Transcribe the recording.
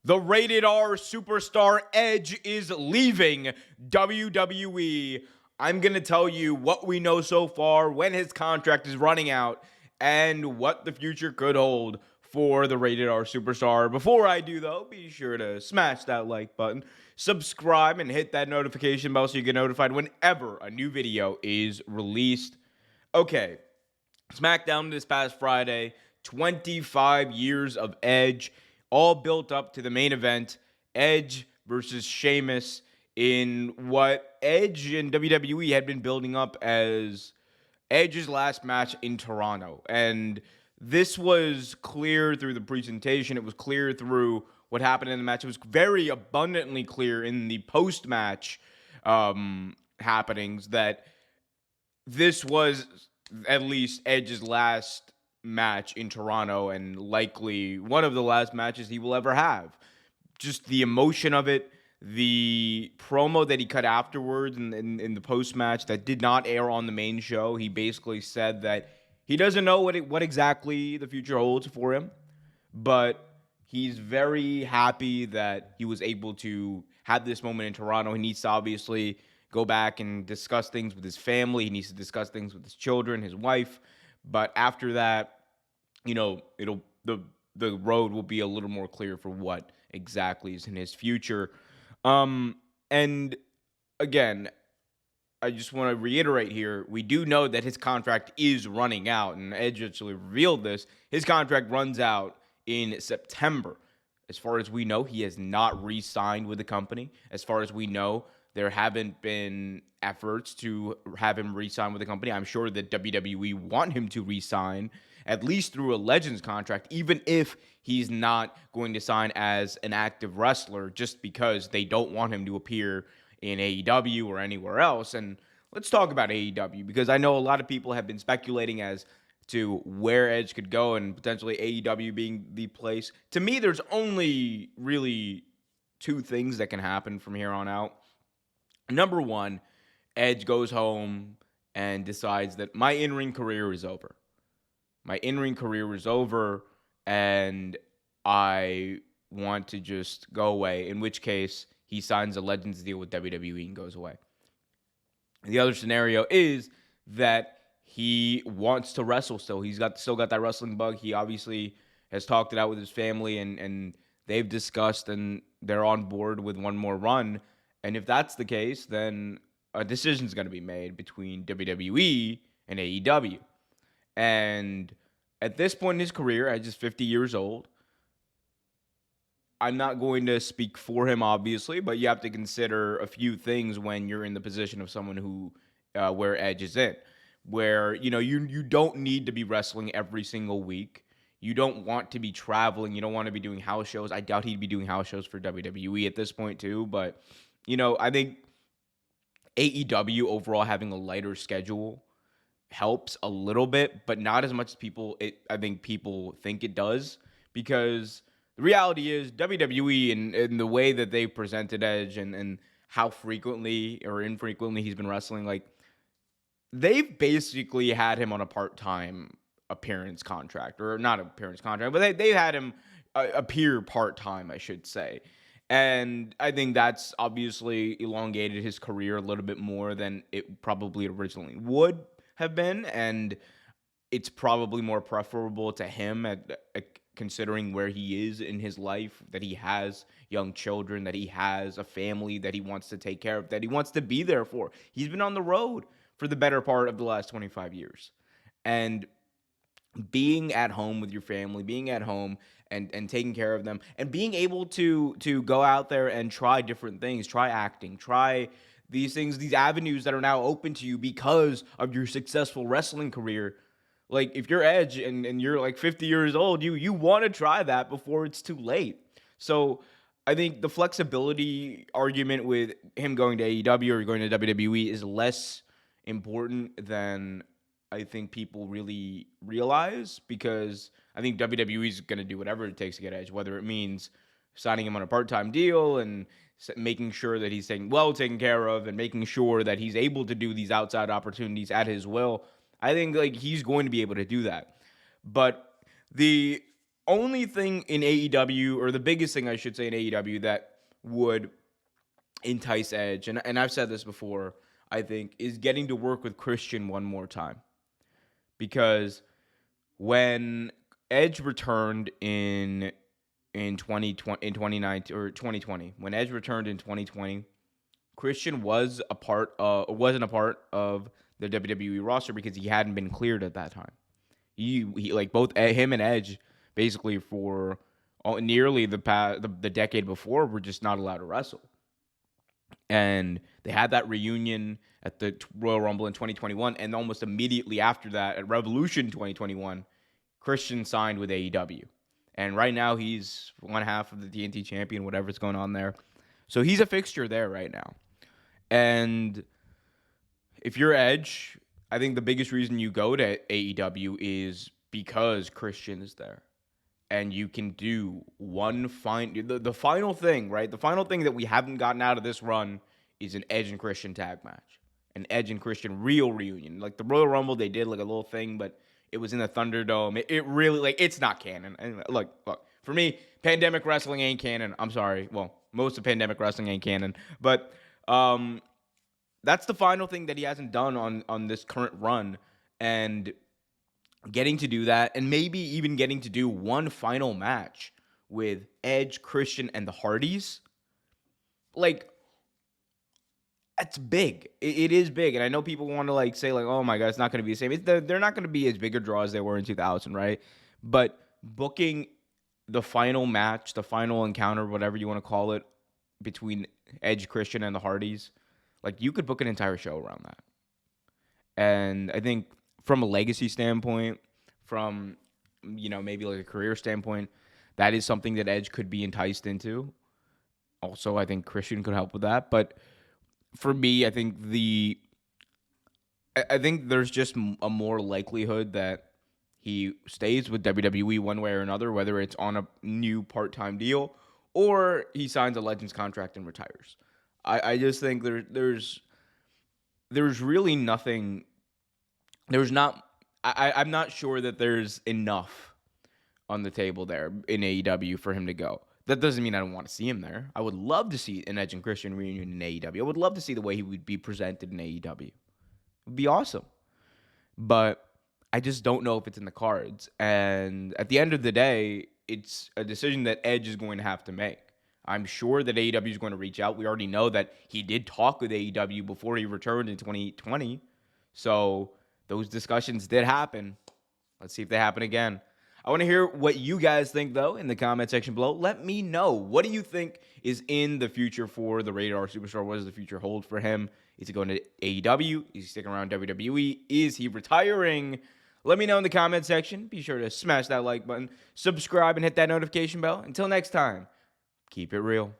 The rated R superstar Edge is leaving WWE. I'm going to tell you what we know so far, when his contract is running out, and what the future could hold for the rated R superstar. Before I do, though, be sure to smash that like button, subscribe, and hit that notification bell so you get notified whenever a new video is released. Okay, SmackDown this past Friday, 25 years of Edge, all built up to the main event, Edge versus Sheamus, in what Edge and WWE had been building up as Edge's last match in Toronto. And this was clear through the presentation. It was clear through what happened in the match. It was very abundantly clear in the post-match happenings that this was at least Edge's last match in Toronto and likely one of the last matches he will ever have. Just the emotion of it, the promo that he cut afterwards in the post-match that did not air on the main show. He basically said that he doesn't know what exactly the future holds for him, but he's very happy that he was able to have this moment in Toronto. He needs to obviously go back and discuss things with his family. He needs to discuss things with his children, his wife. But after that, the road will be a little more clear for what exactly is in his future. And again, I just want to reiterate here, we do know that his contract is running out, and Edge actually revealed this. His contract runs out in September. As far as we know, he has not re-signed with the company. As far as we know, there haven't been efforts to have him re-sign with the company. I'm sure that WWE want him to re-sign, at least through a Legends contract, even if he's not going to sign as an active wrestler, just because they don't want him to appear in AEW or anywhere else. And let's talk about AEW, because I know a lot of people have been speculating as to where Edge could go and potentially AEW being the place. To me, there's only really two things that can happen from here on out. Number one, Edge goes home and decides that my in-ring career is over. My in-ring career is over, and I want to just go away, in which case he signs a Legends deal with WWE and goes away. The other scenario is that he wants to wrestle still. He's still got that wrestling bug. He obviously has talked it out with his family, and they've discussed, and they're on board with one more run. And if that's the case, then a decision is going to be made between WWE and AEW. And at this point in his career, at just 50 years old, I'm not going to speak for him, obviously, but you have to consider a few things when you're in the position of someone who, where Edge is in, where, you don't need to be wrestling every single week. You don't want to be traveling. You don't want to be doing house shows. I doubt he'd be doing house shows for WWE at this point too, but, I think AEW overall having a lighter schedule helps a little bit, but not as much as I think people think it does, because the reality is WWE and the way that they presented Edge and how frequently or infrequently he's been wrestling, like, they've basically had him on a part-time appearance contract, or not appearance contract, but they had him appear part-time, I should say. And I think that's obviously elongated his career a little bit more than it probably originally would have been, and it's probably more preferable to him at considering where he is in his life, that he has young children, that he has a family that he wants to take care of, that he wants to be there for. He's been on the road for the better part of the last 25 years. And being at home with your family, being at home and taking care of them, and being able to go out there and try different things, try acting, try these things, these avenues that are now open to you because of your successful wrestling career. Like, if you're Edge and you're like 50 years old, you want to try that before it's too late. So I think the flexibility argument with him going to AEW or going to WWE is less important than I think people really realize, because I think WWE is going to do whatever it takes to get Edge, whether it means signing him on a part-time deal and making sure that he's taken care of, and making sure that he's able to do these outside opportunities at his will. I think, like, he's going to be able to do that. But the only thing in AEW, or the biggest thing I should say in AEW, that would entice Edge, and I've said this before, I think, is getting to work with Christian one more time. Because when Edge returned in 2020, in 2019 or 2020, when Edge returned in 2020, Christian wasn't a part of the WWE roster because he hadn't been cleared at that time. He like both him and Edge basically for nearly the decade before were just not allowed to wrestle. And they had that reunion at the Royal Rumble in 2021, and almost immediately after that at Revolution 2021, Christian signed with AEW. And right now he's one half of the TNT champion, whatever's going on there. So he's a fixture there right now. And if you're Edge, I think the biggest reason you go to AEW is because Christian is there. And you can do the final thing, right? The final thing that we haven't gotten out of this run is an Edge and Christian tag match. An Edge and Christian real reunion. Like the Royal Rumble, they did like a little thing, but it was in the Thunderdome. It really, like, it's not canon. And look, for me, pandemic wrestling ain't canon. I'm sorry. Well, most of pandemic wrestling ain't canon. But that's the final thing that he hasn't done on this current run. And getting to do that, and maybe even getting to do one final match with Edge, Christian, and the Hardys, like, that's big. It is big, and I know people want to like say like, "Oh my God, it's not going to be the same." They're not going to be as big a draw as they were in 2000, right? But booking the final match, the final encounter, whatever you want to call it, between Edge, Christian, and the Hardys, like you could book an entire show around that. And I think from a legacy standpoint, from maybe like a career standpoint, that is something that Edge could be enticed into. Also, I think Christian could help with that. But for me, I think there's just a more likelihood that he stays with WWE one way or another, whether it's on a new part-time deal or he signs a Legends contract and retires. I just think there's really nothing. There's not. I'm not sure that there's enough on the table there in AEW for him to go. That doesn't mean I don't want to see him there. I would love to see an Edge and Christian reunion in AEW. I would love to see the way he would be presented in AEW. It would be awesome. But I just don't know if it's in the cards. And at the end of the day, it's a decision that Edge is going to have to make. I'm sure that AEW is going to reach out. We already know that he did talk with AEW before he returned in 2020. So those discussions did happen. Let's see if they happen again. I want to hear what you guys think, though, in the comment section below. Let me know. What do you think is in the future for the Radar Superstar? What does the future hold for him? Is he going to AEW? Is he sticking around WWE? Is he retiring? Let me know in the comment section. Be sure to smash that like button, subscribe, and hit that notification bell. Until next time, keep it real.